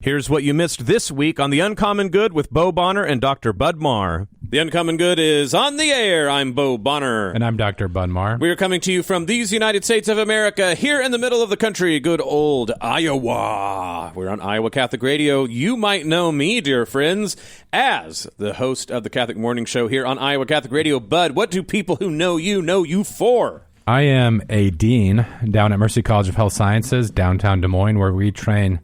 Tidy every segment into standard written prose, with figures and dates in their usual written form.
Here's what you missed this week on The Uncommon Good with Bo Bonner and Dr. Bud Marr. The Uncommon Good is on the air. I'm Bo Bonner. And I'm Dr. Bud Marr. We are coming to you from these United States of America, here in the middle of the country, good old Iowa. We're on Iowa Catholic Radio. You might know me, dear friends, as the host of the Catholic Morning Show here on Iowa Catholic Radio. Bud, what do people who know you for? I am a dean down at Mercy College of Health Sciences, downtown Des Moines, where we train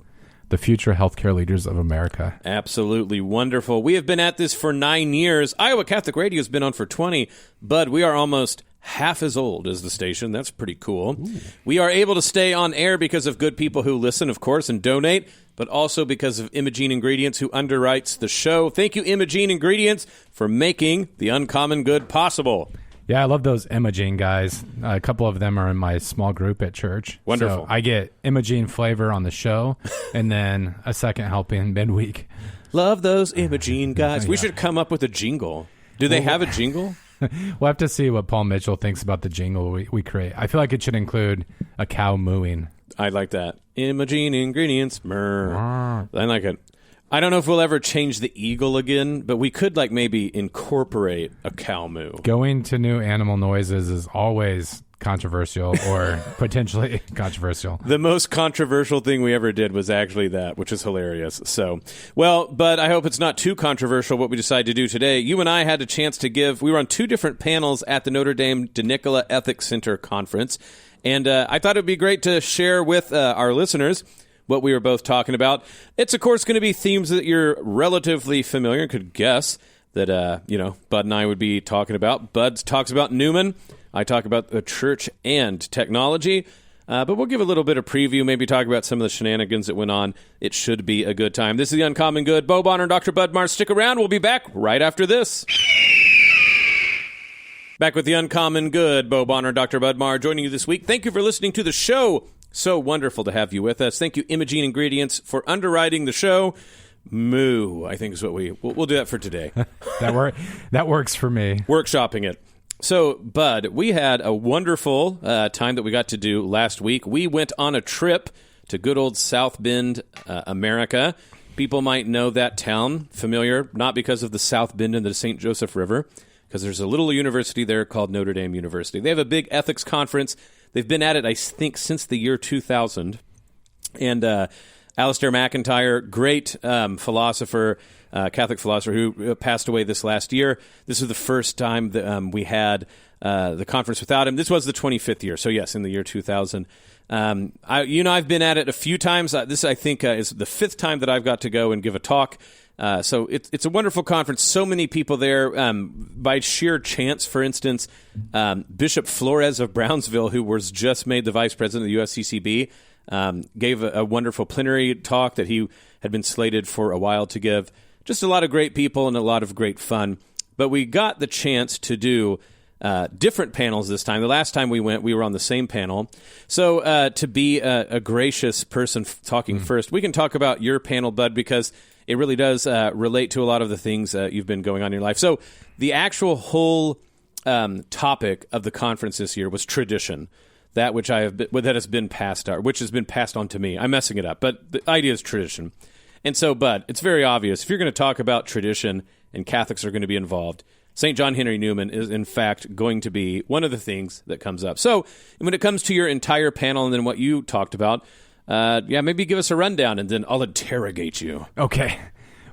the future healthcare leaders of America. Absolutely wonderful. We have been at this for 9 years. Iowa Catholic Radio has been on for 20, but we are almost half as old as the station. That's pretty cool. Ooh. We are able to stay on air because of good people who listen, of course, and donate, but also because of Imogene Ingredients, who underwrites the show. Thank you, Imogene Ingredients, for making the Uncommon Good possible. Yeah, I love those Imogene guys. A couple of them are in my small group at church. Wonderful. So I get Imogene flavor on the show and then a second helping midweek. Love those Imogene guys. Yeah. We should come up with a jingle. Do they have a jingle? We'll have to see what Paul Mitchell thinks about the jingle we create. I feel like it should include a cow mooing. I like that. Imogene Ingredients. I like it. I don't know if we'll ever change the eagle again, but we could maybe incorporate a cow moo. Going to new animal noises is always controversial or potentially controversial. The most controversial thing we ever did was actually that, which is hilarious. So, well, but I hope it's not too controversial what we decide to do today. You and I had a chance to we were on 2 different panels at the Notre Dame De Nicola Ethics Center Conference, and I thought it would be great to share with our listeners what we were both talking about. It's, of course, going to be themes that you're relatively familiar and could guess that, Bud and I would be talking about. Bud talks about Newman. I talk about the church and technology. But we'll give a little bit of preview, maybe talk about some of the shenanigans that went on. It should be a good time. This is The Uncommon Good. Bo Bonner and Dr. Bud Marr. Stick around. We'll be back right after this. Back with The Uncommon Good. Bo Bonner and Dr. Bud Marr joining you this week. Thank you for listening to the show. So wonderful to have you with us. Thank you, Imogene Ingredients, for underwriting the show. Moo, I think is what we'll do that for today. That works for me. Workshopping it. So, Bud, we had a wonderful time that we got to do last week. We went on a trip to good old South Bend, America. People might know that town, familiar, not because of the South Bend and the St. Joseph River, because there's a little university there called Notre Dame University. They have a big ethics conference. They've been at it, I think, since the year 2000. And Alistair McIntyre, great philosopher, Catholic philosopher, who passed away this last year. This is the first time that we had the conference without him. This was the 25th year. So, yes, in the year 2000. I've been at it a few times. This, I think, is the 5th time that I've got to go and give a talk. So it's a wonderful conference. So many people there. By sheer chance, for instance, Bishop Flores of Brownsville, who was just made the vice president of the USCCB, gave a wonderful plenary talk that he had been slated for a while to give. Just a lot of great people and a lot of great fun. But we got the chance to do different panels this time. The last time we went, we were on the same panel. So to be a gracious person talking first, we can talk about your panel, Bud, because it really does relate to a lot of the things you've been going on in your life. So the actual whole topic of the conference this year was tradition, that which has been passed on to me. I'm messing it up, but the idea is tradition. And so, Bud, it's very obvious. If you're going to talk about tradition and Catholics are going to be involved, St. John Henry Newman is, in fact, going to be one of the things that comes up. So when it comes to your entire panel and then what you talked about, maybe give us a rundown, and then I'll interrogate you. Okay.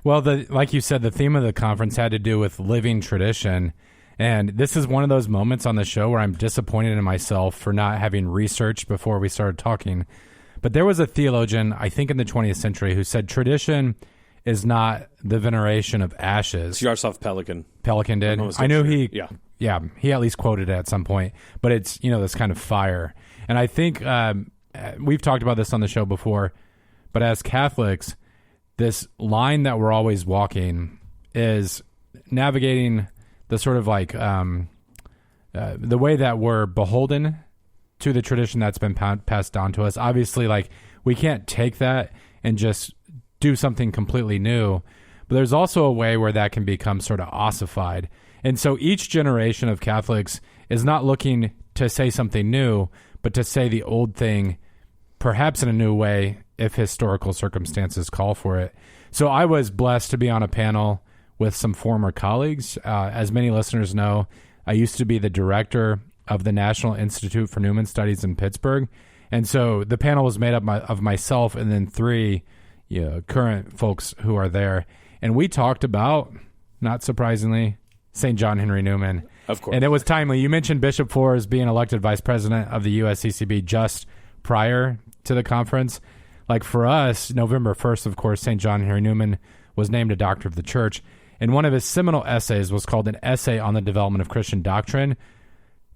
Well, like you said, the theme of the conference had to do with living tradition, and this is one of those moments on the show where I'm disappointed in myself for not having researched before we started talking. But there was a theologian, I think in the 20th century, who said tradition is not the veneration of ashes. Yaroslav Pelikan. Pelikan did. I know he at least quoted it at some point, but it's, this kind of fire. And I think we've talked about this on the show before, but as Catholics, this line that we're always walking is navigating the sort of the way that we're beholden to the tradition that's been passed down to us. Obviously, we can't take that and just do something completely new, but there's also a way where that can become sort of ossified. And so each generation of Catholics is not looking to say something new, but to say the old thing, perhaps in a new way, if historical circumstances call for it. So I was blessed to be on a panel with some former colleagues. As many listeners know, I used to be the director of the National Institute for Newman Studies in Pittsburgh. And so the panel was made up of myself and then 3 current folks who are there. And we talked about, not surprisingly, St. John Henry Newman. Of course. And it was timely. You mentioned Bishop Flores being elected vice president of the USCCB just prior to the conference. Like for us, November 1st, of course, St. John Henry Newman was named a doctor of the church. And one of his seminal essays was called An Essay on the Development of Christian Doctrine.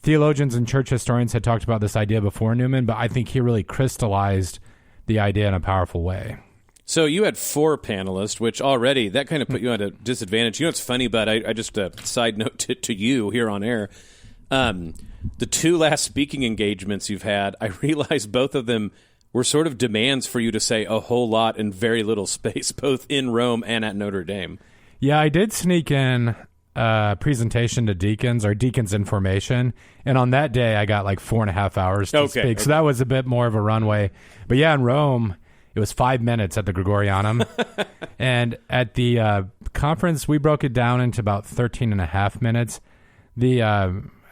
Theologians and church historians had talked about this idea before Newman, but I think he really crystallized the idea in a powerful way. So you had 4 panelists, which already, that kind of put you at a disadvantage. You know what's funny, but I just, side note to you here on air, the 2 last speaking engagements you've had, I realized both of them were sort of demands for you to say a whole lot in very little space, both in Rome and at Notre Dame. Yeah, I did sneak in a presentation to deacons, or deacons information, and on that day I got like 4.5 hours to speak. Okay. So that was a bit more of a runway. But yeah, in Rome, it was 5 minutes at the Gregorianum. And at the conference, we broke it down into about 13.5 minutes.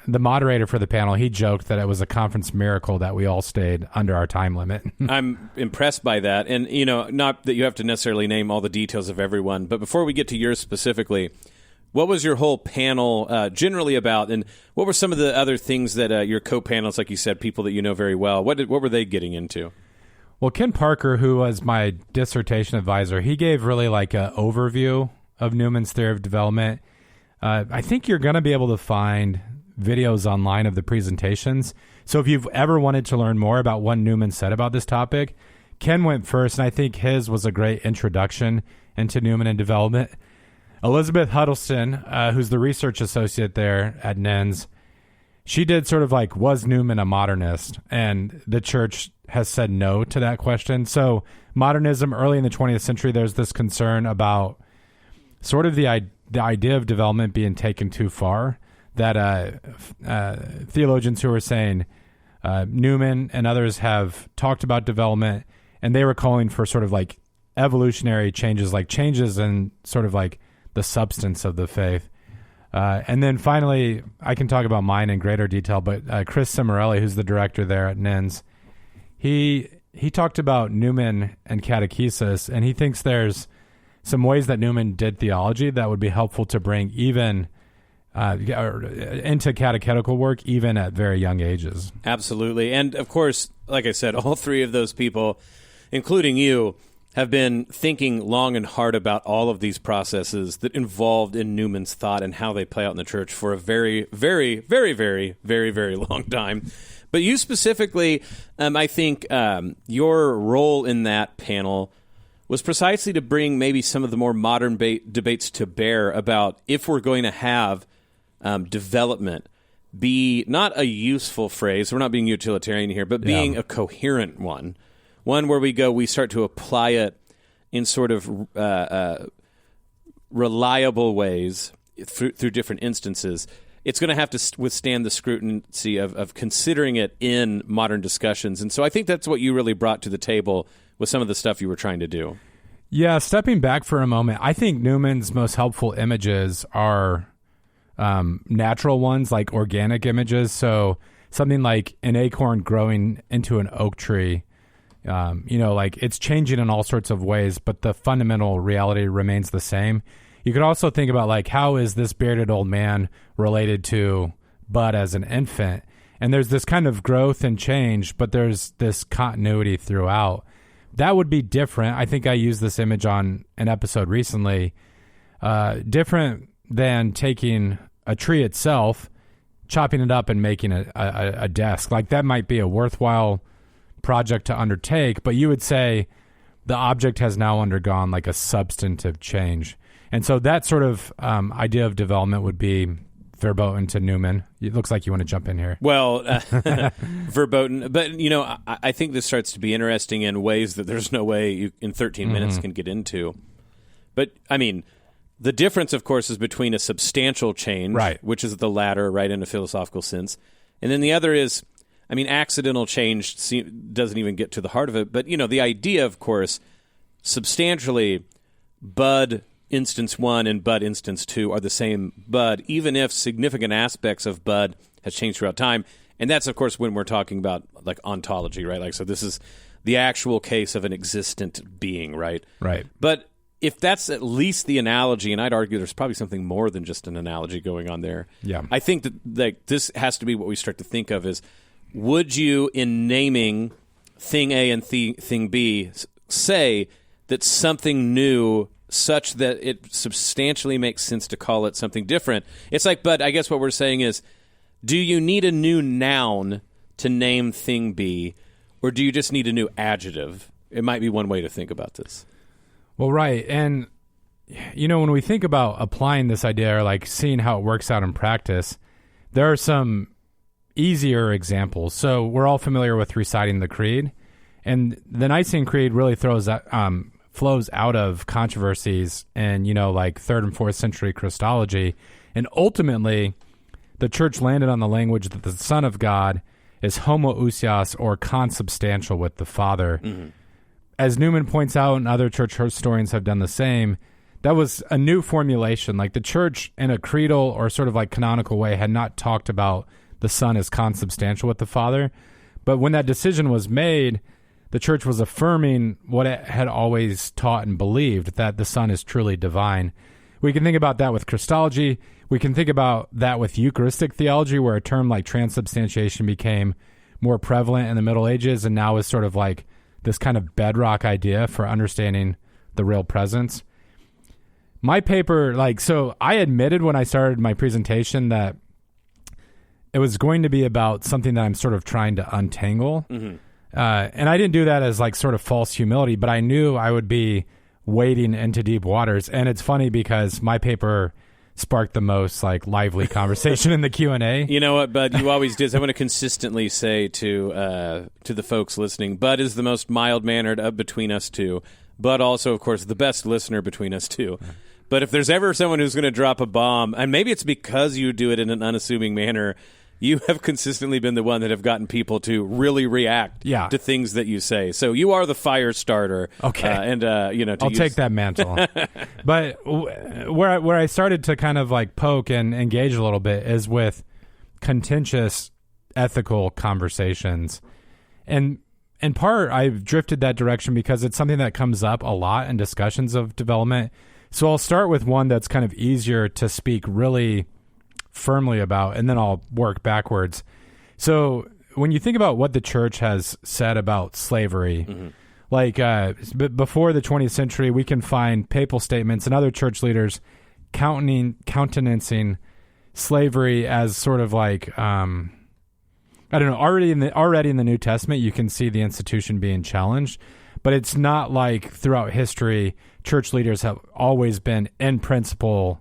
The moderator for the panel, he joked that it was a conference miracle that we all stayed under our time limit. I'm impressed by that. And, not that you have to necessarily name all the details of everyone, but before we get to yours specifically, what was your whole panel generally about? And what were some of the other things that your co-panelists, like you said, people that you know very well, what were they getting into? Well, Ken Parker, who was my dissertation advisor, he gave really like an overview of Newman's theory of development. I think you're going to be able to find videos online of the presentations. So if you've ever wanted to learn more about what Newman said about this topic, Ken went first, and I think his was a great introduction into Newman and development. Elizabeth Huddleston, who's the research associate there at NENS, she did sort of like, was Newman a modernist? And the church has said no to that question. So modernism, early in the 20th century, there's this concern about sort of the idea of development being taken too far, that theologians who were saying Newman and others have talked about development, and they were calling for sort of like evolutionary changes, like changes in sort of like the substance of the faith. And then finally, I can talk about mine in greater detail, but Chris Cimarelli, who's the director there at NENS, he talked about Newman and catechesis, and he thinks there's some ways that Newman did theology that would be helpful to bring even into catechetical work, even at very young ages. Absolutely. And of course, like I said, all 3 of those people, including you, have been thinking long and hard about all of these processes that involved in Newman's thought and how they play out in the church for a very, very, very, very, very, very long time. But you specifically, I think your role in that panel was precisely to bring maybe some of the more modern debates to bear about if we're going to have development be not a useful phrase, we're not being utilitarian here, but being a coherent one where we start to apply it in sort of reliable ways through different instances. It's going to have to withstand the scrutiny of considering it in modern discussions. And so I think that's what you really brought to the table with some of the stuff you were trying to do. Yeah, stepping back for a moment, I think Newman's most helpful images are natural ones, like organic images. So something like an acorn growing into an oak tree, like it's changing in all sorts of ways, but the fundamental reality remains the same. You could also think about like, how is this bearded old man related to Bud as an infant? And there's this kind of growth and change, but there's this continuity throughout. That would be different. I think I used this image on an episode recently. Different than taking a tree itself, chopping it up and making a desk. Like that might be a worthwhile project to undertake, but you would say the object has now undergone like a substantive change. And so that sort of idea of development would be verboten to Newman. It looks like you want to jump in here. Well, verboten. But, I think this starts to be interesting in ways that there's no way you in 13 minutes can get into. But, I mean, the difference, of course, is between a substantial change, right, which is the latter, right, in a philosophical sense, and then the other is I mean, accidental change doesn't even get to the heart of it. But, the idea, of course, substantially, bud instance 1 and bud instance 2 are the same bud, even if significant aspects of bud has changed throughout time. And that's, of course, when we're talking about, like, ontology, right? Like, so this is the actual case of an existent being, right? Right. But if that's at least the analogy, and I'd argue there's probably something more than just an analogy going on there. Yeah. I think that this has to be what we start to think of is, would you, in naming thing A and thing B, say that something new such that it substantially makes sense to call it something different? It's like, but I guess what we're saying is, do you need a new noun to name thing B, or do you just need a new adjective? It might be one way to think about this. Well, right. And, when we think about applying this idea or like seeing how it works out in practice, there are some easier examples. So we're all familiar with reciting the Creed, and the Nicene Creed really flows out of controversies and, like 3rd and 4th century Christology. And ultimately, the church landed on the language that the Son of God is homoousios, or consubstantial with the Father. Mm-hmm. As Newman points out, and other church historians have done the same, that was a new formulation. Like the church in a creedal or sort of like canonical way had not talked about the Son as consubstantial with the Father. But when that decision was made, the church was affirming what it had always taught and believed, that the Son is truly divine. We can think about that with Christology. We can think about that with Eucharistic theology, where a term like transubstantiation became more prevalent in the Middle Ages and now is sort of like this kind of bedrock idea for understanding the real presence. My paper, so I admitted when I started my presentation that it was going to be about something that I'm sort of trying to untangle. Mm-hmm. And I didn't do that as like sort of false humility, but I knew I would be wading into deep waters. And it's funny because my paper sparked the most like lively conversation in the Q&A. You know what, Bud? You always did. I want to consistently say to the folks listening, Bud is the most mild-mannered of between us two, but also, of course, the best listener between us two. But if there's ever someone who's going to drop a bomb, and maybe it's because you do it in an unassuming manner, you have consistently been the one that have gotten people to really react to things that you say. So you are the fire starter. Okay. I'll take that mantle. But where I started to kind of like poke and engage a little bit is with contentious ethical conversations. And in part, I've drifted that direction because it's something that comes up a lot in discussions of development. So I'll start with one that's kind of easier to speak really firmly about, and then I'll work backwards. So when you think about what the church has said about slavery, mm-hmm. like before the 20th century, we can find papal statements and other church leaders countenancing slavery as sort of like, already in the New Testament, you can see the institution being challenged, but it's not like throughout history, church leaders have always been in principle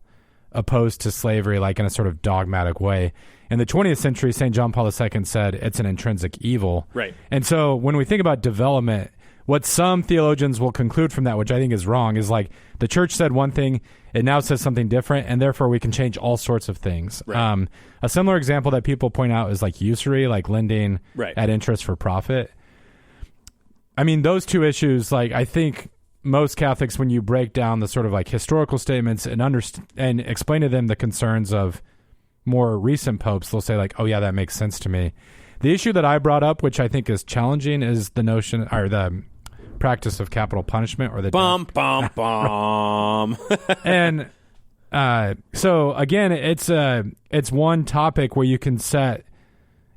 opposed to slavery, like in a sort of dogmatic way. In the 20th century, St. John Paul II said it's an intrinsic evil. Right. And so when we think about development, what some theologians will conclude from that, which I think is wrong, is like the church said one thing, it now says something different, and therefore we can change all sorts of things. Right. A similar example that people point out is like usury, like lending at interest for profit. I mean, those two issues, like I think most Catholics, when you break down the sort of like historical statements and explain to them the concerns of more recent popes, they'll say like, oh yeah, that makes sense to me. The issue that I brought up, which I think is challenging, is the notion or the practice of capital punishment, or the bum. And so again, it's one topic where you can set,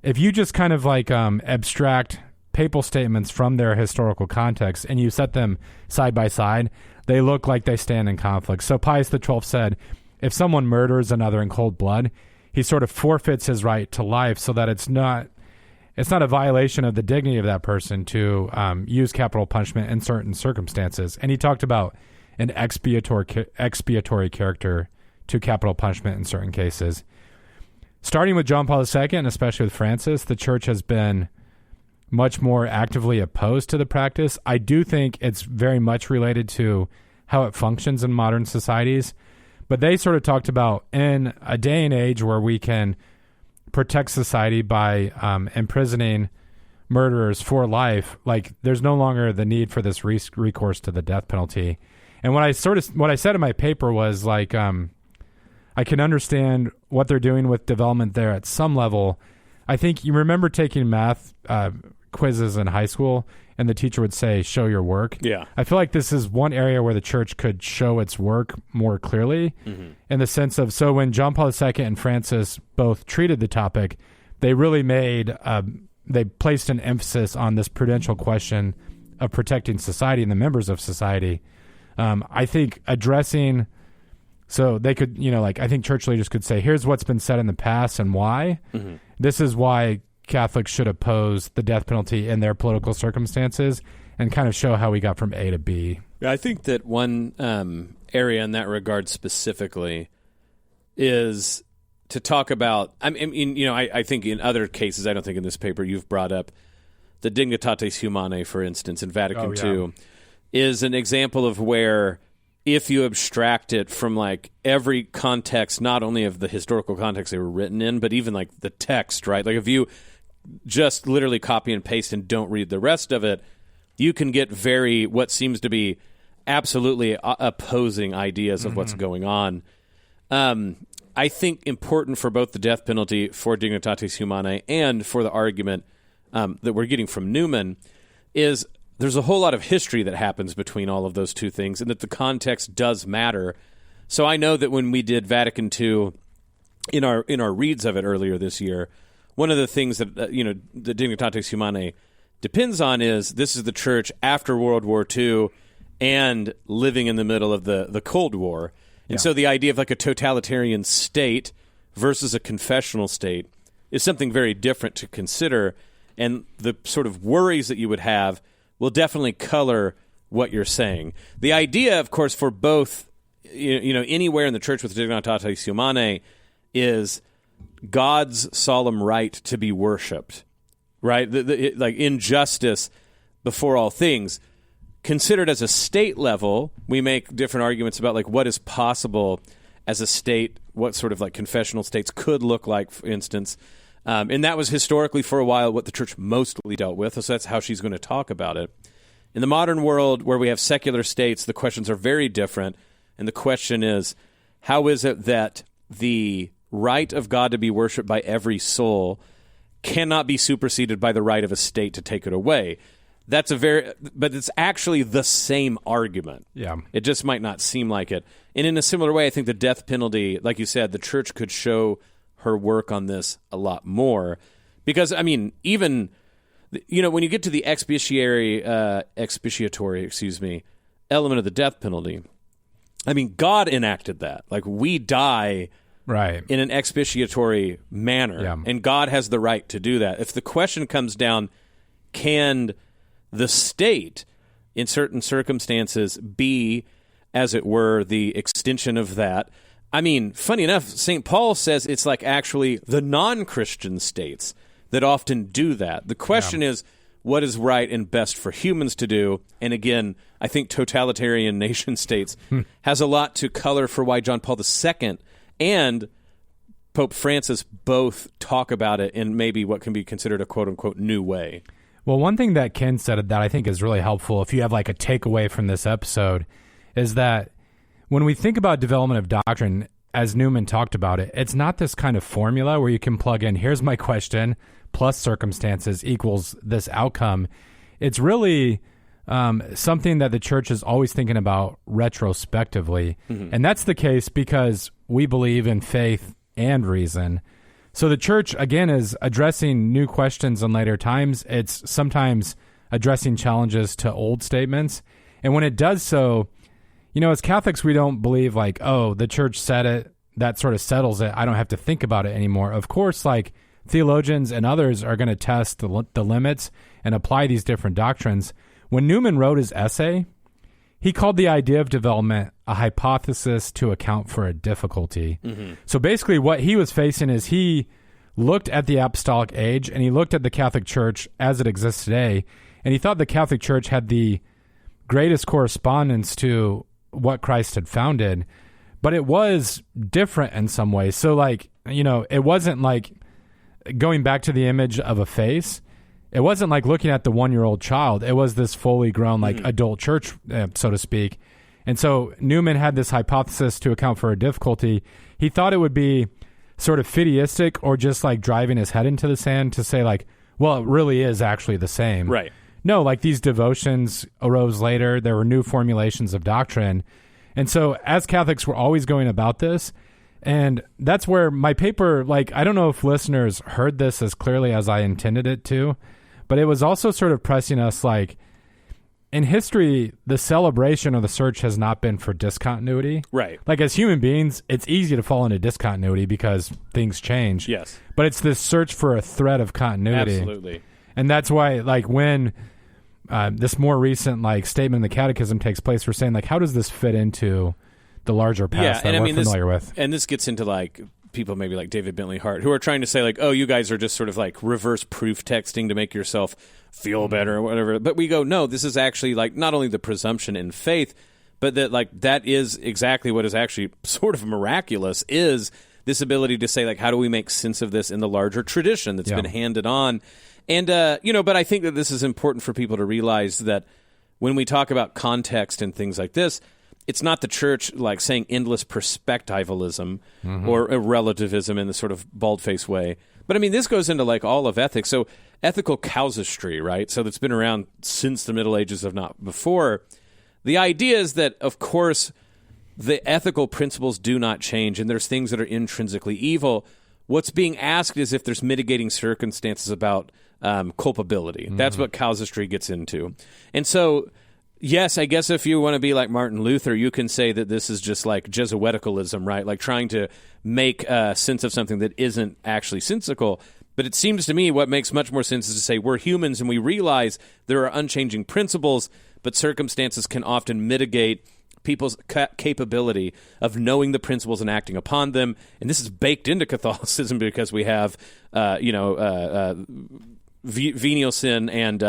if you just kind of like abstract papal statements from their historical context and you set them side by side, they look like they stand in conflict. So Pius XII said, if someone murders another in cold blood, he sort of forfeits his right to life, so that it's not a violation of the dignity of that person to use capital punishment in certain circumstances. And he talked about an expiatory character to capital punishment in certain cases. Starting with John Paul II, and especially with Francis, the church has been much more actively opposed to the practice. I do think it's very much related to how it functions in modern societies. But they sort of talked about, in a day and age where we can protect society by imprisoning murderers for life, like there's no longer the need for this recourse to the death penalty. And what I said in my paper was like, I can understand what they're doing with development there at some level. I think you remember taking math quizzes in high school, and the teacher would say, show your work. Yeah. I feel like this is one area where the church could show its work more clearly in the sense of, so when John Paul II and Francis both treated the topic, they really they placed an emphasis on this prudential question of protecting society and the members of society. I think addressing, so they could, I think church leaders could say, here's what's been said in the past and why. This is why Catholics should oppose the death penalty in their political circumstances, and kind of show how we got from A to B. I think that one area in that regard specifically is to talk about, I think in other cases, I don't think in this paper you've brought up the Dignitatis Humanae, for instance, in Vatican II, is an example of where if you abstract it from like every context, not only of the historical context they were written in, but even like the text, right? Like if you just literally copy and paste and don't read the rest of it, you can get what seems to be absolutely opposing ideas of what's going on. I think important for both the death penalty, for Dignitatis Humanae, and for the argument that we're getting from Newman is there's a whole lot of history that happens between all of those two things, and that the context does matter. So I know that when we did Vatican II, in our reads of it earlier this year, one of the things that the Dignitatis Humanae depends on is this is the church after World War II and living in the middle of the Cold War. And so the idea of like a totalitarian state versus a confessional state is something very different to consider, and the sort of worries that you would have will definitely color what you're saying. The idea, of course, for both, anywhere in the church with Dignitatis Humanae is God's solemn right to be worshipped, right? Like injustice before all things. Considered as a state level, we make different arguments about like what is possible as a state, what sort of like confessional states could look like, for instance. And that was historically for a while what the church mostly dealt with, so that's how she's going to talk about it. In the modern world where we have secular states, the questions are very different, and the question is, how is it that the right of God to be worshipped by every soul cannot be superseded by the right of a state to take it away? But it's actually the same argument. Yeah. It just might not seem like it. And in a similar way, I think the death penalty, like you said, the church could show her work on this a lot more. Because, even, when you get to the expiatory, element of the death penalty, God enacted that. Like, we die in an expiatory manner, and God has the right to do that. If the question comes down, can the state, in certain circumstances, be, as it were, the extension of that? Funny enough, St. Paul says it's like actually the non-Christian states that often do that. The question is, what is right and best for humans to do? And again, I think totalitarian nation states has a lot to color for why John Paul II and Pope Francis both talk about it in maybe what can be considered a quote-unquote new way. Well, one thing that Ken said that I think is really helpful, if you have like a takeaway from this episode, is that when we think about development of doctrine, as Newman talked about it, it's not this kind of formula where you can plug in, here's my question, plus circumstances equals this outcome. It's really something that the church is always thinking about retrospectively. And that's the case because we believe in faith and reason. So the church, again, is addressing new questions in later times. It's sometimes addressing challenges to old statements. And when it does so, as Catholics, we don't believe like, oh, the church said it, that sort of settles it. I don't have to think about it anymore. Of course, like theologians and others are going to test the limits and apply these different doctrines. When Newman wrote his essay, he called the idea of development a hypothesis to account for a difficulty. So basically what he was facing is he looked at the apostolic age and he looked at the Catholic Church as it exists today, and he thought the Catholic Church had the greatest correspondence to what Christ had founded, but it was different in some ways. So like, it wasn't like going back to the image of a face, it wasn't like looking at the 1-year-old child. It was this fully grown, like adult church, so to speak. And so Newman had this hypothesis to account for a difficulty. He thought it would be sort of fideistic or just like driving his head into the sand to say like, well, it really is actually the same. Right. No, like these devotions arose later. There were new formulations of doctrine. And so as Catholics, we're always going about this. And that's where my paper, like, I don't know if listeners heard this as clearly as I intended it to, but it was also sort of pressing us like, in history, the celebration of the search has not been for discontinuity. Right. Like as human beings, it's easy to fall into discontinuity because things change. Yes. But it's this search for a thread of continuity. Absolutely. And that's why, like, when this more recent, like, statement in the Catechism takes place, we're saying, like, how does this fit into the larger past that we're familiar with? And this gets into, like, people maybe like David Bentley Hart who are trying to say, like, oh, you guys are just sort of, like, reverse proof texting to make yourself feel better or whatever. But we go, no, this is actually, like, not only the presumption in faith, but that, like, that is exactly what is actually sort of miraculous, is this ability to say, like, how do we make sense of this in the larger tradition that's been handed on? And, but I think that this is important for people to realize that when we talk about context and things like this, it's not the church, like, saying endless perspectivalism or relativism in the sort of bald-faced way. But, I mean, this goes into, like, all of ethics. So ethical casuistry, right? So that's been around since the Middle Ages, if not before. The idea is that, of course, the ethical principles do not change, and there's things that are intrinsically evil. What's being asked is if there's mitigating circumstances about culpability. That's what casuistry gets into. And so, yes, I guess if you want to be like Martin Luther, you can say that this is just like Jesuiticalism, right? Like trying to make sense of something that isn't actually sensical. But it seems to me what makes much more sense is to say we're humans and we realize there are unchanging principles, but circumstances can often mitigate people's capability of knowing the principles and acting upon them. And this is baked into Catholicism because we have, venial sin and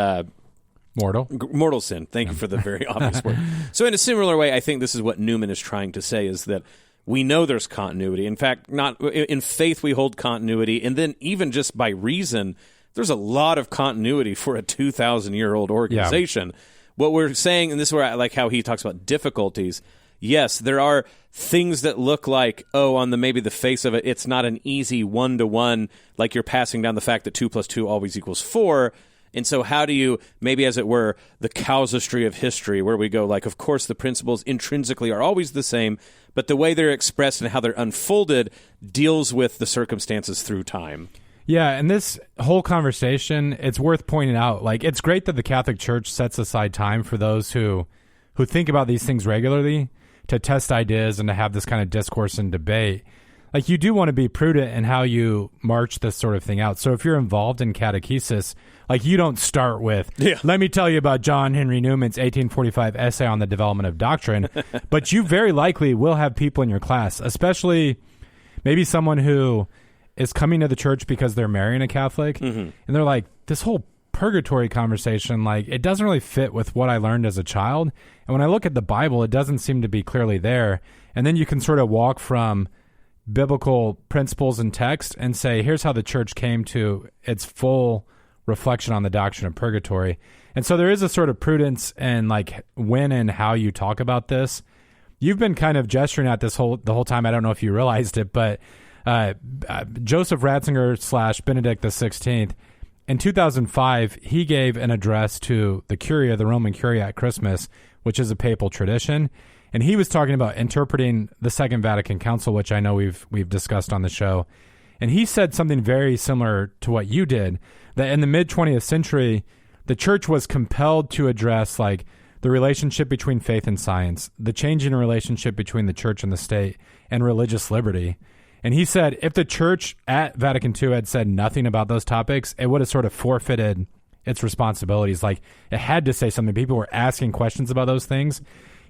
mortal sin. Thank you for the very obvious word. So in a similar way, I think this is what Newman is trying to say, is that we know there's continuity. In fact, not in faith we hold continuity, and then even just by reason, there's a lot of continuity for a 2,000-year-old organization. Yeah. What we're saying, and this is where I like how he talks about difficulties. Yes, there are things that look like, on maybe the face of it, it's not an easy 1-to-1, like you're passing down the fact that 2 + 2 always equals 4. And so how do you, maybe as it were, the casuistry of history, where we go like, of course, the principles intrinsically are always the same, but the way they're expressed and how they're unfolded deals with the circumstances through time. Yeah, and this whole conversation, it's worth pointing out, like, it's great that the Catholic Church sets aside time for those who think about these things regularly, to test ideas and to have this kind of discourse and debate. Like, you do want to be prudent in how you march this sort of thing out. So if you're involved in catechesis, like, you don't start with, let me tell you about John Henry Newman's 1845 essay on the development of doctrine, but you very likely will have people in your class, especially maybe someone who is coming to the church because they're marrying a Catholic, and they're like, this whole purgatory conversation, like, it doesn't really fit with what I learned as a child. And when I look at the Bible, it doesn't seem to be clearly there. And then you can sort of walk from biblical principles and text and say, here's how the church came to its full reflection on the doctrine of purgatory. And so there is a sort of prudence and like when and how you talk about this. You've been kind of gesturing at this the whole time. I don't know if you realized it, but Joseph Ratzinger / Benedict XVI, in 2005, he gave an address to the Curia, the Roman Curia, at Christmas, which is a papal tradition. And he was talking about interpreting the Second Vatican Council, which I know we've discussed on the show. And he said something very similar to what you did, that in the mid-20th century, the church was compelled to address like the relationship between faith and science, the changing relationship between the church and the state, and religious liberty. And he said if the church at Vatican II had said nothing about those topics, it would have sort of forfeited its responsibilities. Like, it had to say something. People were asking questions about those things.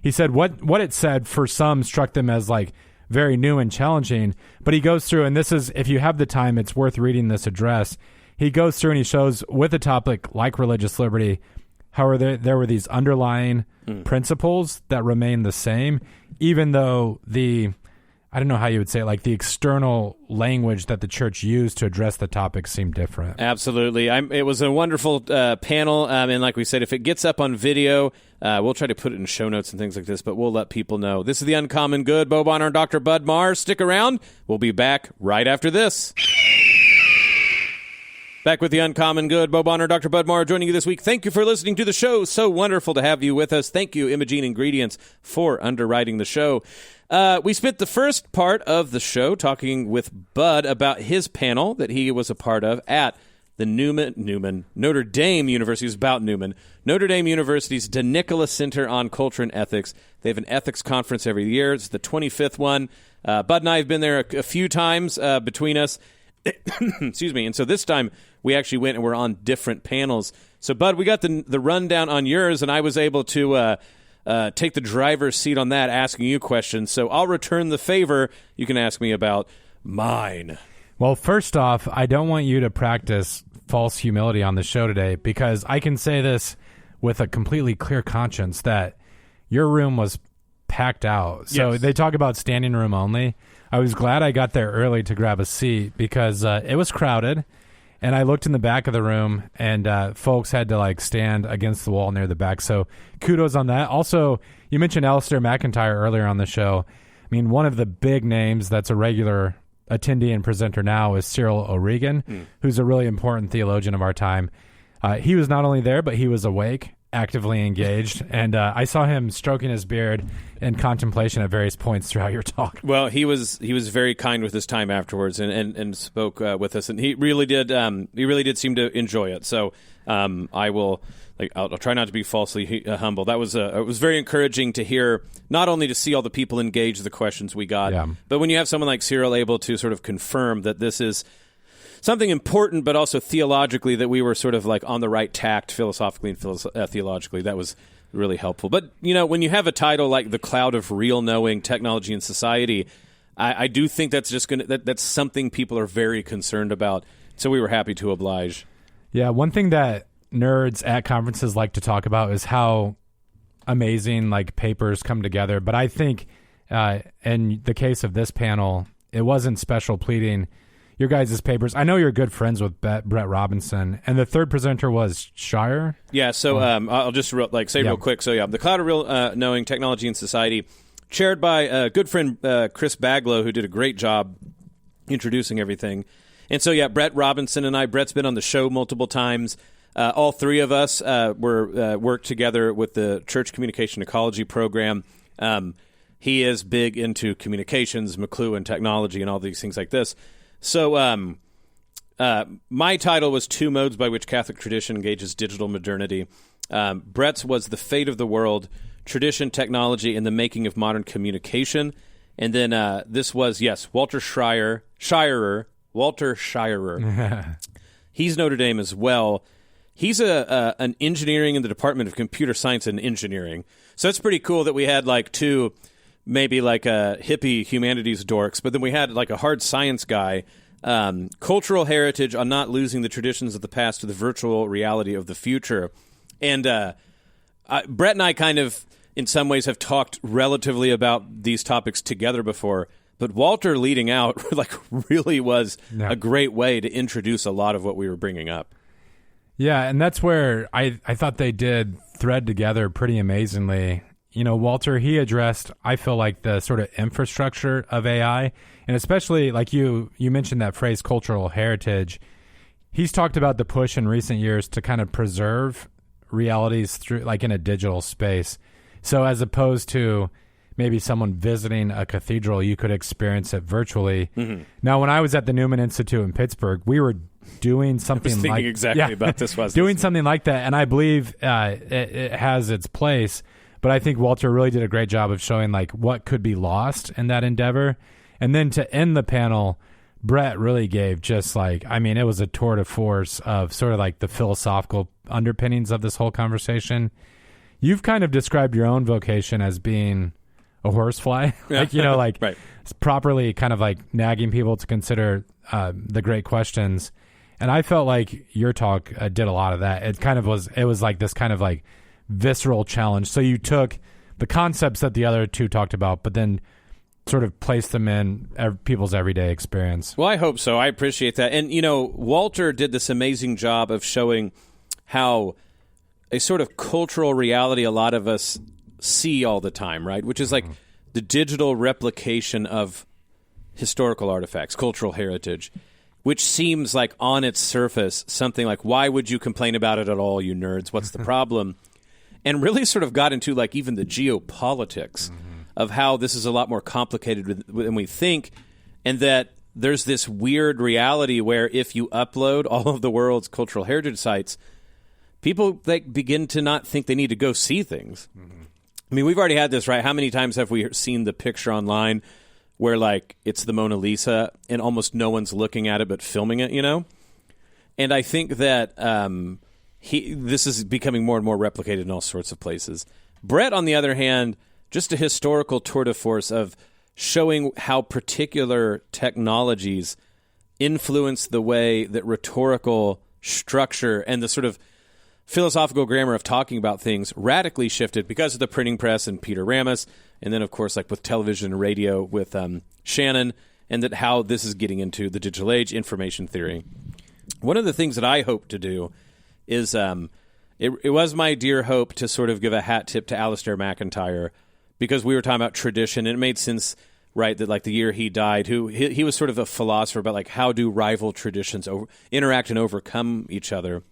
He said what it said for some struck them as like very new and challenging. But he goes through, and this is, if you have the time, it's worth reading this address. He goes through and he shows with a topic like religious liberty, how there were these underlying principles that remain the same, even though I don't know how you would say it, like the external language that the church used to address the topic seemed different. Absolutely. It was a wonderful panel, and like we said, if it gets up on video, we'll try to put it in show notes and things like this, but we'll let people know. This is the Uncommon Good. Bo Bonner and Dr. Bud Marr. Stick around. We'll be back right after this. Back with the Uncommon Good. Bo Bonner, Dr. Bud Marr joining you this week. Thank you for listening to the show. So wonderful to have you with us. Thank you, Imogene Ingredients, for underwriting the show. We spent the first part of the show talking with Bud about his panel that he was a part of at the Notre Dame University. It was about Newman. Notre Dame University's DeNicola Center on Culture and Ethics. They have an ethics conference every year. It's the 25th one. Bud and I have been there a few times between us. Excuse me. And so this time we actually went and we're on different panels. So, Bud, we got the rundown on yours, and I was able to take the driver's seat on that, asking you questions. So I'll return the favor. You can ask me about mine. Well, first off, I don't want you to practice false humility on the show today, because I can say this with a completely clear conscience that your room was packed out. So yes. They talk about standing room only. I was glad I got there early to grab a seat because it was crowded, and I looked in the back of the room, and folks had to stand against the wall near the back. So kudos on that. Also, you mentioned Alistair McIntyre earlier on the show. I mean, one of the big names that's a regular attendee and presenter now is Cyril O'Regan, who's a really important theologian of our time. He was not only there, but he was awake, actively engaged, and I saw him stroking his beard in contemplation at various points throughout your talk. Well, he was very kind with his time afterwards, and spoke with us, and he really did seem to enjoy it. So I'll try not to be falsely humble. That was it was very encouraging to hear, not only to see all the people engage the questions we got, but when you have someone like Cyril able to sort of confirm that this is something important, but also theologically that we were sort of on the right tact philosophically and theologically. That was really helpful. But, when you have a title like The Cloud of Real Knowing, Technology and Society, I do think that's just that's something people are very concerned about. So we were happy to oblige. Yeah, one thing that nerds at conferences like to talk about is how amazing papers come together. But I think in the case of this panel, it wasn't special pleading. Your guys' papers. I know you're good friends with Brett Robinson, and the third presenter was Shire. Yeah, so I'll just say real quick. So The Cloud of Real Knowing, Technology and Society, chaired by a good friend Chris Baglow, who did a great job introducing everything. And so Brett Robinson and I. Brett's been on the show multiple times. All three of us worked together with the Church Communication Ecology program. He is big into communications, McClue, technology, and all these things like this. So my title was Two Modes by Which Catholic Tradition Engages Digital Modernity. Brett's was The Fate of the World, Tradition, Technology, and the Making of Modern Communication. And then this was, Walter Shirer. He's Notre Dame as well. He's an engineering in the Department of Computer Science and Engineering. So it's pretty cool that we had two maybe a hippie humanities dorks, but then we had a hard science guy, cultural heritage on not losing the traditions of the past to the virtual reality of the future. And Brett and I kind of, in some ways, have talked relatively about these topics together before, but Walter leading out really was a great way to introduce a lot of what we were bringing up. Yeah, and that's where I thought they did thread together pretty amazingly. Walter, he addressed, I feel the sort of infrastructure of AI, and especially you mentioned that phrase, cultural heritage. He's talked about the push in recent years to kind of preserve realities through in a digital space. So as opposed to maybe someone visiting a cathedral, you could experience it virtually. Mm-hmm. Now, when I was at the Newman Institute in Pittsburgh, we were doing something about this. Something like that, and I believe it has its place. But I think Walter really did a great job of showing what could be lost in that endeavor. And then to end the panel, Brett really gave just it was a tour de force of sort of the philosophical underpinnings of this whole conversation. You've kind of described your own vocation as being a horsefly, right. Properly kind of nagging people to consider the great questions. And I felt your talk did a lot of that. It was this kind of visceral challenge. So you took the concepts that the other two talked about, but then sort of place them in people's everyday experience. Well, I hope so. I appreciate that. And, Walter did this amazing job of showing how a sort of cultural reality a lot of us see all the time, right? Which is like the digital replication of historical artifacts, cultural heritage, which seems like on its surface something like, why would you complain about it at all, you nerds? What's the problem? And really sort of got into like even the geopolitics of how this is a lot more complicated than we think, and that there's this weird reality where if you upload all of the world's cultural heritage sites, people like begin to not think they need to go see things. I mean, we've already had this, right? How many times have we seen the picture online where like it's the Mona Lisa and almost no one's looking at it but filming it, And I think that this is becoming more and more replicated in all sorts of places. Brett, on the other hand, just a historical tour de force of showing how particular technologies influence the way that rhetorical structure and the sort of philosophical grammar of talking about things radically shifted because of the printing press and Peter Ramus, and then, of course, like with television and radio with Shannon, and that how this is getting into the digital age, information theory. One of the things that I hope to do is it was my dear hope to sort of give a hat tip to Alistair McIntyre, because we were talking about tradition, and it made sense, right, that like the year he died, he was sort of a philosopher about like how do rival traditions interact and overcome each other.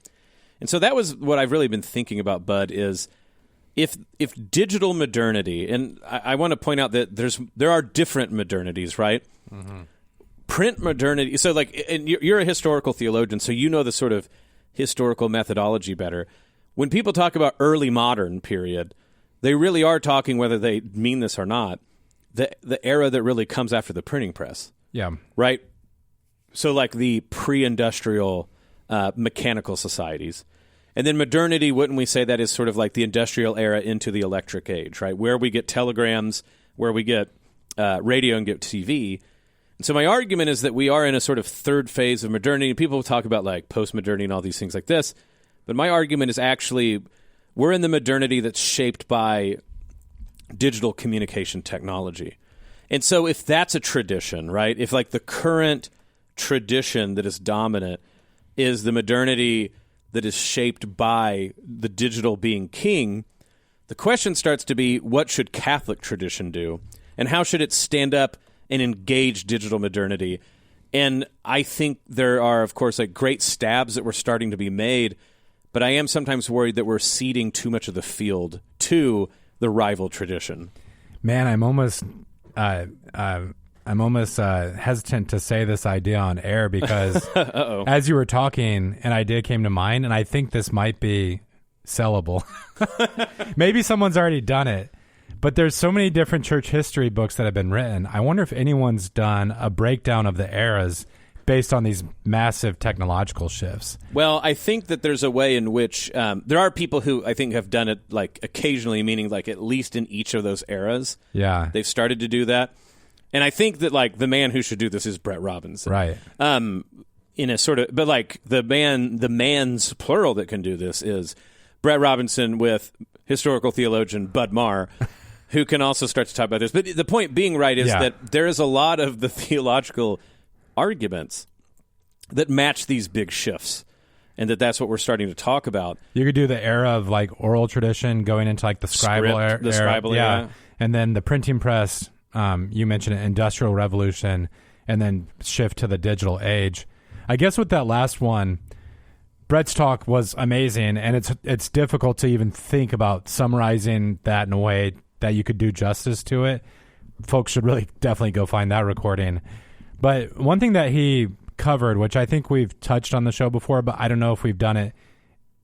And so that was what I've really been thinking about, Bud, is if digital modernity, and I want to point out that there are different modernities, right? Print modernity. So like, and you're a historical theologian, so you know the sort of historical methodology better. When people talk about early modern period, they really are talking, whether they mean this or not, the era that really comes after the printing press. Yeah. Right? So like the pre-industrial mechanical societies. And then modernity, wouldn't we say that is sort of like the industrial era into the electric age, right? Where we get telegrams, where we get radio and get TV. And so my argument is that we are in a sort of third phase of modernity. People talk about like post-modernity and all these things like this. But my argument is actually we're in the modernity that's shaped by digital communication technology. And so if that's a tradition, right? If like the current tradition that is dominant is the modernity that is shaped by the digital being king, the question starts to be, what should Catholic tradition do? And how should it stand up and engage digital modernity? And I think there are, of course, like great stabs that were starting to be made, but I am sometimes worried that we're ceding too much of the field to the rival tradition. Man, I'm almost hesitant to say this idea on air because as you were talking, an idea came to mind, and I think this might be sellable. Maybe someone's already done it, but there's so many different church history books that have been written. I wonder if anyone's done a breakdown of the eras based on these massive technological shifts. Well, I think that there's a way in which there are people who I think have done it like occasionally, meaning like at least in each of those eras. Yeah. They've started to do that. And I think that like the man who should do this is Brett Robinson. Right. In a sort of, but like the man's plural that can do this is Brett Robinson with historical theologian Bud Marr, who can also start to talk about this. But the point being, right, is that there is a lot of the theological arguments that match these big shifts, and that's what we're starting to talk about. You could do the era of like oral tradition going into like the scribal era. The scribal era. And then the printing press, you mentioned it, Industrial Revolution, and then shift to the digital age. I guess with that last one, Brett's talk was amazing, and it's difficult to even think about summarizing that in a way that you could do justice to it. Folks should really definitely go find that recording. But one thing that he covered, which I think we've touched on the show before, but I don't know if we've done it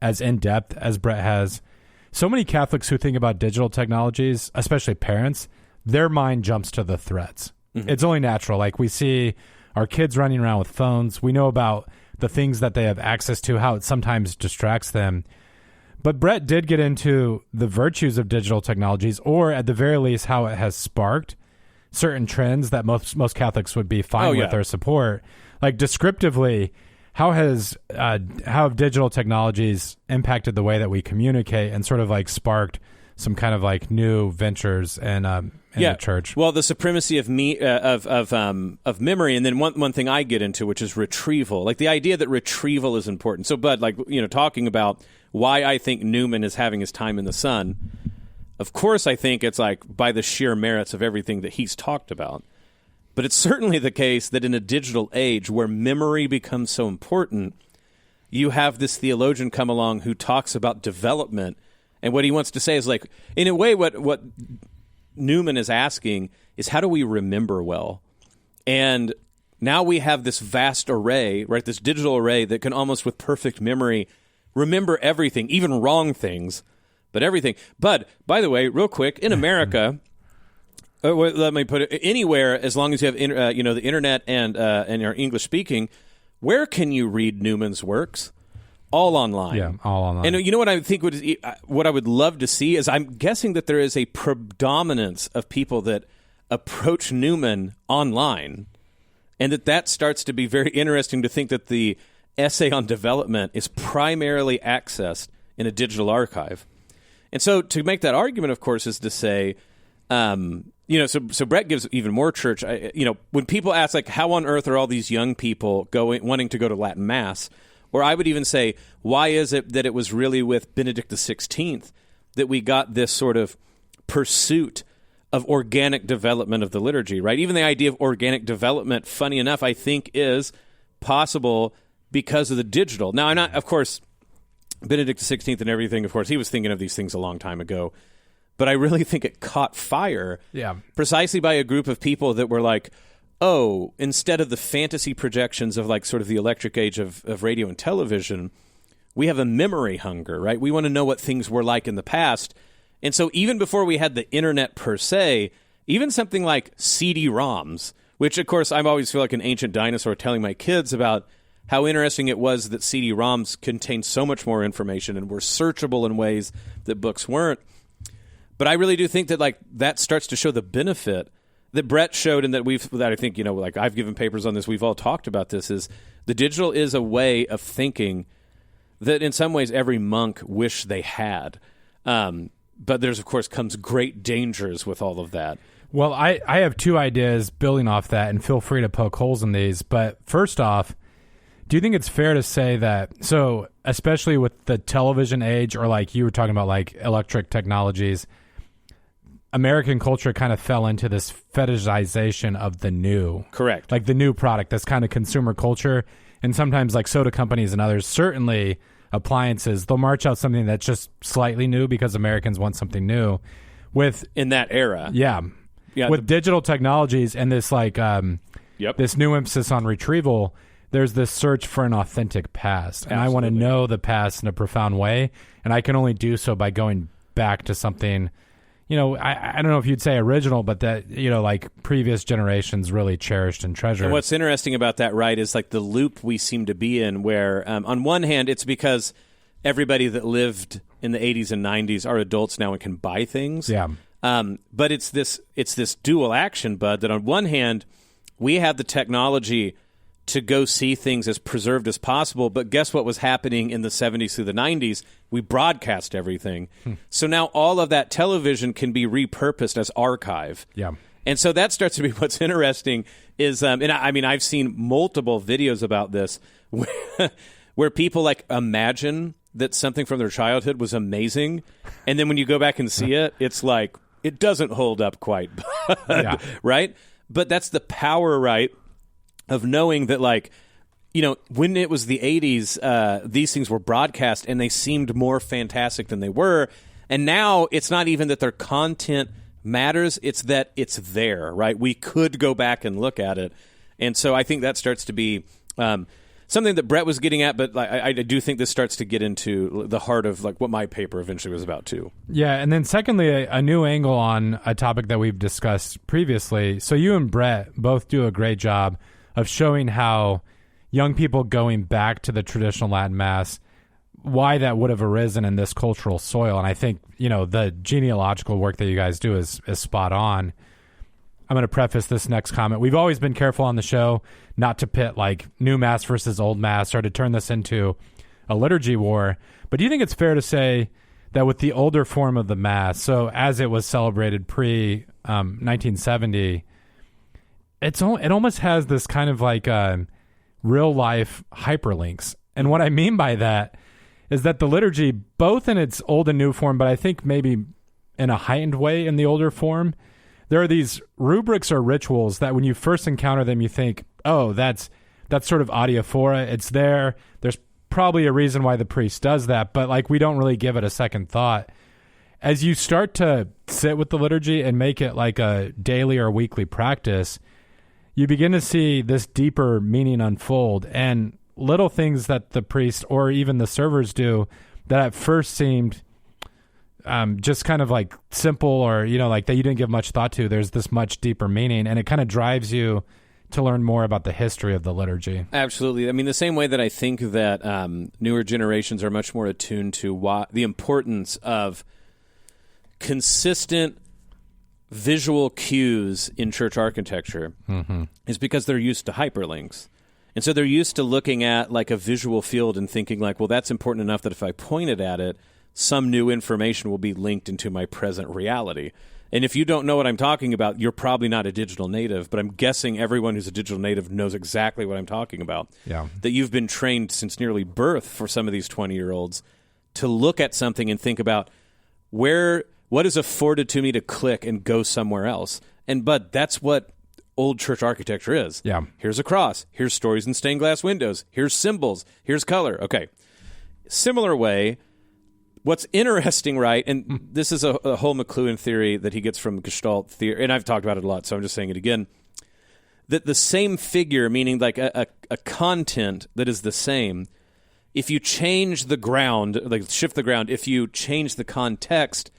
as in-depth as Brett has. So many Catholics who think about digital technologies, especially parents, their mind jumps to the threats. Mm-hmm. It's only natural. Like we see our kids running around with phones. We know about the things that they have access to, how it sometimes distracts them. But Brett did get into the virtues of digital technologies, or at the very least, how it has sparked certain trends that most Catholics would be fine with or support. Like descriptively, how have digital technologies impacted the way that we communicate and sort of like sparked some kind of like new ventures in the church. Well, the supremacy of memory, and then one thing I get into, which is retrieval, like the idea that retrieval is important. So, Bud, like, talking about why I think Newman is having his time in the sun. Of course, I think it's like by the sheer merits of everything that he's talked about. But it's certainly the case that in a digital age where memory becomes so important, you have this theologian come along who talks about development, and what he wants to say is like, in a way, what Newman is asking is, how do we remember well? And now we have this vast array, right, this digital array that can almost with perfect memory remember everything, even wrong things, but everything. But, by the way, real quick, in America... let me put it anywhere, as long as you have the internet and you're English speaking. Where can you read Newman's works? All online. Yeah, all online. And what I think what I would love to see is, I'm guessing that there is a predominance of people that approach Newman online, and that starts to be very interesting to think that the essay on development is primarily accessed in a digital archive. And so to make that argument, of course, is to say. So Brett gives even more church. When people ask, like, how on earth are all these young people wanting to go to Latin Mass? Or I would even say, why is it that it was really with Benedict XVI that we got this sort of pursuit of organic development of the liturgy, right? Even the idea of organic development, funny enough, I think is possible because of the digital. Now, I'm not, of course, Benedict XVI and everything, of course, he was thinking of these things a long time ago. But I really think it caught fire precisely by a group of people that were like, oh, instead of the fantasy projections of like sort of the electric age of radio and television, we have a memory hunger, right? We want to know what things were like in the past. And so even before we had the internet per se, even something like CD-ROMs, which of course I always feel like an ancient dinosaur telling my kids about how interesting it was that CD-ROMs contained so much more information and were searchable in ways that books weren't. But I really do think that like that starts to show the benefit that Brett showed, and that I think, like I've given papers on this, we've all talked about this, is the digital is a way of thinking that in some ways every monk wished they had. But there's, of course, comes great dangers with all of that. Well, I have two ideas building off that, and feel free to poke holes in these. But first off, do you think it's fair to say that, so especially with the television age, or like you were talking about like electric technologies, American culture kind of fell into this fetishization of the new. Correct. Like the new product, that's kind of consumer culture. And sometimes like soda companies and others, certainly appliances, they'll march out something that's just slightly new because Americans want something new. In that era. Yeah. With digital technologies and this like this new emphasis on retrieval, there's this search for an authentic past. And I want to know the past in a profound way. And I can only do so by going back to something... I don't know if you'd say original, but that, like previous generations really cherished and treasured. And what's interesting about that, right, is like the loop we seem to be in where, on one hand, it's because everybody that lived in the 80s and 90s are adults now and can buy things. Yeah. But it's this dual action, Bud, that on one hand, we have the technology to go see things as preserved as possible. But guess what was happening in the 70s through the 90s? We broadcast everything. So now all of that television can be repurposed as archive. Yeah. And so that starts to be what's interesting is, and I mean, I've seen multiple videos about this where people like imagine that something from their childhood was amazing. And then when you go back and see it, it's like, it doesn't hold up quite, right? But that's the power, right, of knowing that, like, when it was the 80s, these things were broadcast and they seemed more fantastic than they were. And now it's not even that their content matters, it's that it's there, right? We could go back and look at it. And so I think that starts to be something that Brett was getting at, but I do think this starts to get into the heart of like what my paper eventually was about too. Yeah, and then secondly, a new angle on a topic that we've discussed previously. So you and Brett both do a great job of showing how young people going back to the traditional Latin Mass, why that would have arisen in this cultural soil. And I think, the genealogical work that you guys do is spot on. I'm going to preface this next comment. We've always been careful on the show not to pit like new Mass versus old Mass or to turn this into a liturgy war. But do you think it's fair to say that with the older form of the Mass, so as it was celebrated pre 1970, it almost has this kind of like real life hyperlinks. And what I mean by that is that the liturgy, both in its old and new form, but I think maybe in a heightened way in the older form, there are these rubrics or rituals that when you first encounter them, you think, oh, that's sort of adiaphora. It's there. There's probably a reason why the priest does that, but like we don't really give it a second thought. As you start to sit with the liturgy and make it like a daily or weekly practice, you begin to see this deeper meaning unfold, and little things that the priest or even the servers do that at first seemed just kind of like simple, or, you know, like that you didn't give much thought to. There's this much deeper meaning, and it kind of drives you to learn more about the history of the liturgy. Absolutely. I mean, the same way that I think that newer generations are much more attuned to the importance of consistent visual cues in church architecture is because they're used to hyperlinks. And so they're used to looking at like a visual field and thinking like, well, that's important enough that if I pointed at it, some new information will be linked into my present reality. And if you don't know what I'm talking about, you're probably not a digital native, but I'm guessing everyone who's a digital native knows exactly what I'm talking about. Yeah. That you've been trained since nearly birth for some of these 20-year-olds to look at something and think about what is afforded to me to click and go somewhere else. But that's what old church architecture is. Yeah. Here's a cross. Here's stories in stained glass windows. Here's symbols. Here's color. Okay. Similar way, what's interesting, right, and this is a whole McLuhan theory that he gets from Gestalt theory, and I've talked about it a lot, so I'm just saying it again, that the same figure, meaning like a content that is the same, if you change the ground, like shift the ground, if you change the context,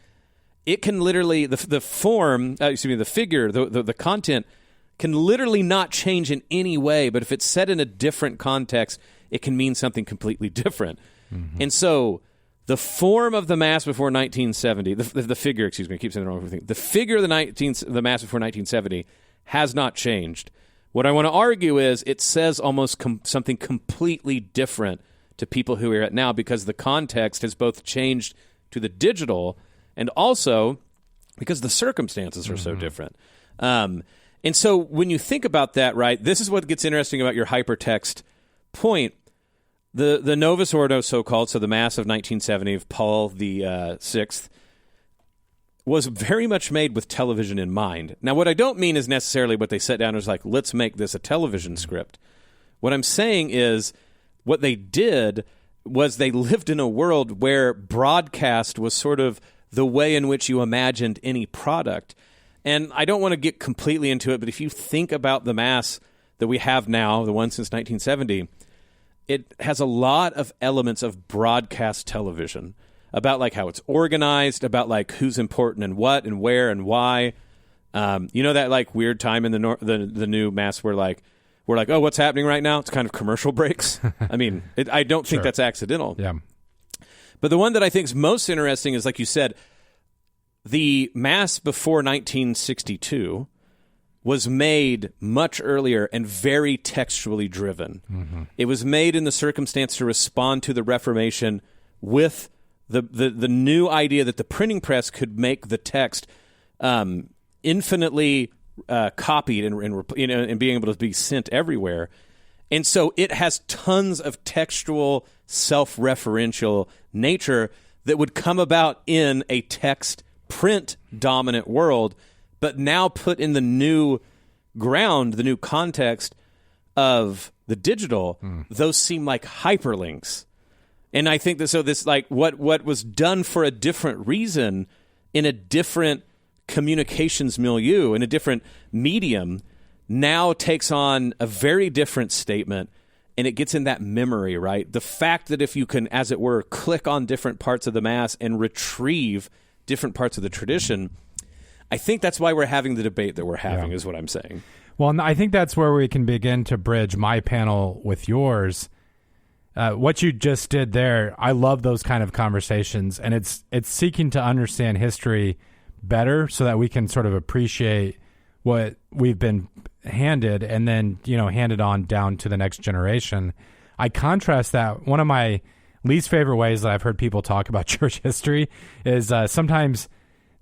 it can literally, the figure, the content can literally not change in any way, but if it's set in a different context, it can mean something completely different. And so the form of the Mass before 1970, the figure, excuse me, I keep saying the wrong thing. The figure of the Mass before 1970 has not changed. What I want to argue is it says almost something completely different to people who hear it now, because the context has both changed to the digital and also because the circumstances are so different. And so when you think about that, right, this is what gets interesting about your hypertext point. The Novus Ordo, so-called, so the Mass of 1970 of Paul the Sixth, was very much made with television in mind. Now, what I don't mean is necessarily what they set down as like, let's make this a television script. What I'm saying is what they did was they lived in a world where broadcast was sort of the way in which you imagined any product. And I don't want to get completely into it, but if you think about the Mass that we have now, the one since 1970, it has a lot of elements of broadcast television, about like how it's organized, about like who's important and what and where and why. You know that like weird time in the new Mass where like we're like, oh, what's happening right now? It's kind of commercial breaks. I mean, I don't think that's accidental. Yeah. But the one that I think is most interesting is, like you said, the Mass before 1962 was made much earlier and very textually driven. It was made in the circumstance to respond to the Reformation with the new idea that the printing press could make the text infinitely copied and being able to be sent everywhere. And so it has tons of textual, self-referential nature that would come about in a text print-dominant world, but now put in the new ground, the new context of the digital, those seem like hyperlinks. And I think that this like what was done for a different reason in a different communications milieu, in a different medium, now takes on a very different statement, and it gets in that memory, right? The fact that if you can, as it were, click on different parts of the Mass and retrieve different parts of the tradition, I think that's why we're having the debate that we're having, is what I'm saying. Well, I think that's where we can begin to bridge my panel with yours. What you just did there, I love those kind of conversations, and it's seeking to understand history better so that we can sort of appreciate what we've been handed and then, handed on down to the next generation. I contrast that. One of my least favorite ways that I've heard people talk about church history is sometimes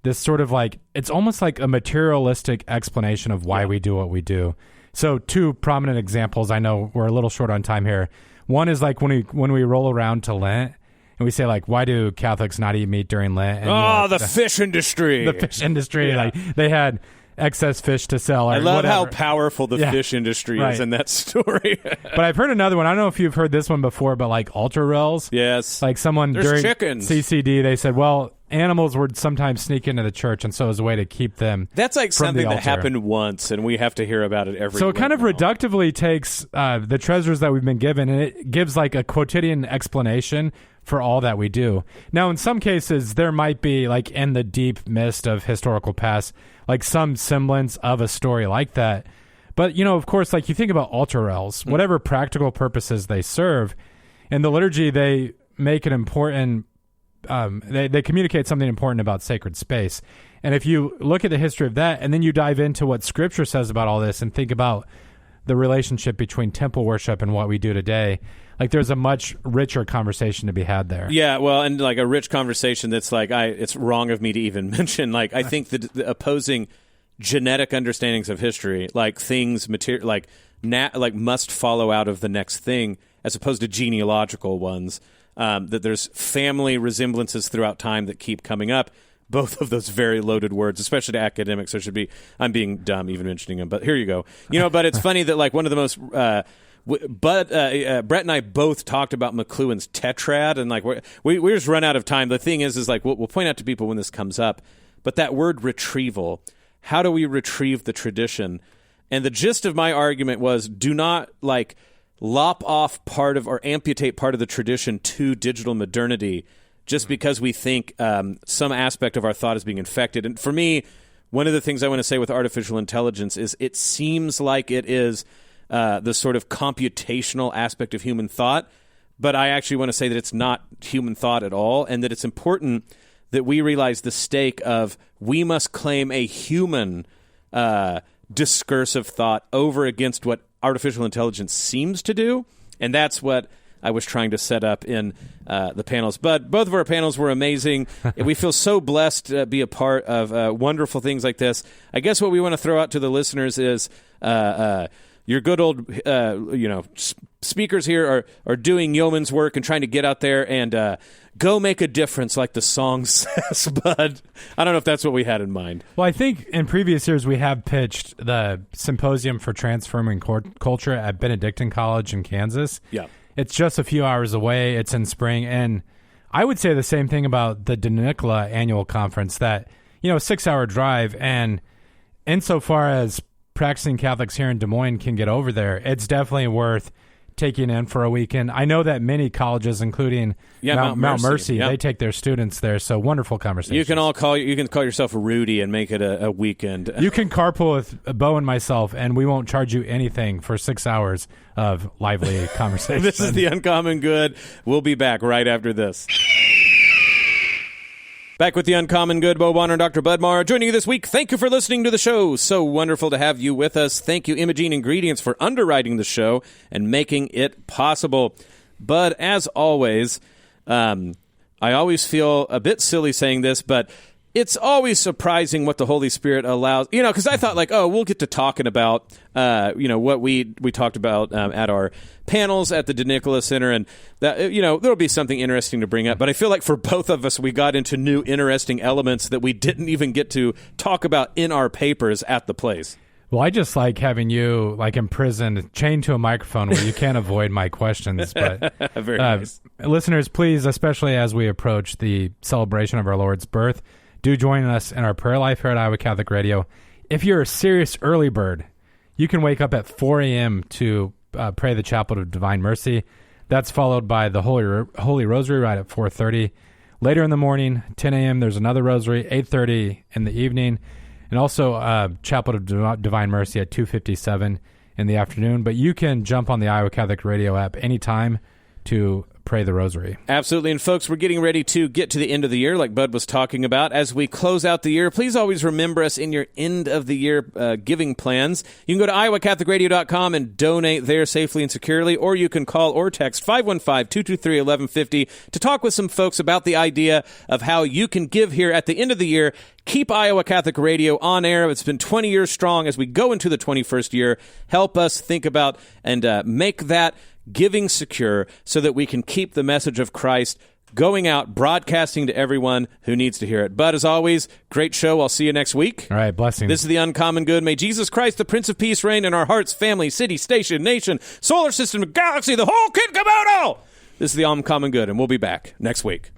this sort of like, it's almost like a materialistic explanation of why we do what we do. So two prominent examples, I know we're a little short on time here. One is like when we roll around to Lent and we say like, why do Catholics not eat meat during Lent? And, the fish industry. The fish industry. Like they had excess fish to sell. Or I love whatever. how powerful the fish industry is in that story. But I've heard another one. I don't know if you've heard this one before, but like altar rails. Yes. Like someone There's during chickens. CCD, they said, well, animals would sometimes sneak into the church, and so as a way to keep them That's like from something the that happened once, and we have to hear about it every So week it kind of now. reductively takes the treasures that we've been given, and it gives like a quotidian explanation for all that we do. Now, in some cases, there might be, like in the deep mist of historical past, like some semblance of a story like that. But, you know, of course, like you think about altar rails, whatever practical purposes they serve, in the liturgy, they make an important, they communicate something important about sacred space. And if you look at the history of that, and then you dive into what Scripture says about all this and think about the relationship between temple worship and what we do today, like there's a much richer conversation to be had there. Yeah, well, and like a rich conversation that's like, it's wrong of me to even mention. Like, I think that the opposing genetic understandings of history, like things, like must follow out of the next thing, as opposed to genealogical ones, that there's family resemblances throughout time that keep coming up. Both of those very loaded words, especially to academics. I'm being dumb even mentioning them, but here you go. You know, but it's funny that like one of the most... Brett and I both talked about McLuhan's tetrad, and like we just run out of time. The thing is like we'll point out to people when this comes up, but that word retrieval, how do we retrieve the tradition? And the gist of my argument was, do not like lop off part of or amputate part of the tradition to digital modernity just because we think some aspect of our thought is being infected. And for me, one of the things I want to say with artificial intelligence is it seems like it is the sort of computational aspect of human thought, but I actually want to say that it's not human thought at all, and that it's important that we realize the stake of we must claim a human discursive thought over against what artificial intelligence seems to do, and that's what I was trying to set up in the panels. But both of our panels were amazing. We feel so blessed to be a part of wonderful things like this. I guess what we want to throw out to the listeners is... your good old, speakers here are doing yeoman's work and trying to get out there and go make a difference, like the song says. But I don't know if that's what we had in mind. Well, I think in previous years we have pitched the Symposium for Transforming Culture at Benedictine College in Kansas. Yeah, it's just a few hours away. It's in spring, and I would say the same thing about the De Nicola annual conference. That a 6-hour drive, and insofar as practicing Catholics here in Des Moines can get over there, it's definitely worth taking in for a weekend. I know that many colleges, including Mount Mercy, they take their students there. So wonderful conversation. You can call yourself Rudy and make it a weekend. You can carpool with Bo and myself, and we won't charge you anything for 6 hours of lively conversation. This is the Uncommon Good. We'll be back right after this. Back with the Uncommon Good, Bo Bonner and Dr. Budmar joining you this week. Thank you for listening to the show. So wonderful to have you with us. Thank you, Imogene Ingredients, for underwriting the show and making it possible. Bud, as always, I always feel a bit silly saying this, but it's always surprising what the Holy Spirit allows. Because I thought we'll get to talking about, what we talked about at our panels at the De Nicola Center, and that there'll be something interesting to bring up. But I feel like for both of us, we got into new interesting elements that we didn't even get to talk about in our papers at the place. Well, I just like having you imprisoned, chained to a microphone where you can't avoid my questions. But very nice. Listeners, please, especially as we approach the celebration of our Lord's birth, do join us in our prayer life here at Iowa Catholic Radio. If you're a serious early bird, you can wake up at 4 a.m. to pray the Chaplet of Divine Mercy. That's followed by the Holy Rosary right at 4:30. Later in the morning, 10 a.m., there's another Rosary, 8:30 in the evening, and also Chaplet of Divine Mercy at 2:57 in the afternoon. But you can jump on the Iowa Catholic Radio app anytime to pray the rosary. Absolutely. And folks, we're getting ready to get to the end of the year, like Bud was talking about. As we close out the year, please always remember us in your end of the year giving plans. You can go to iowacatholicradio.com and donate there safely and securely, or you can call or text 515-223-1150 to talk with some folks about the idea of how you can give here at the end of the year. Keep Iowa Catholic Radio on air. It's been 20 years strong as we go into the 21st year. Help us think about and make that giving secure so that we can keep the message of Christ going out, broadcasting to everyone who needs to hear it. But as always, great show. I'll see you next week. All right, blessings. This is the Uncommon Good. May Jesus Christ, the Prince of Peace, reign in our hearts, family, city, station, nation, solar system, galaxy, the whole kit caboodle. This is the Uncommon Good, and we'll be back next week.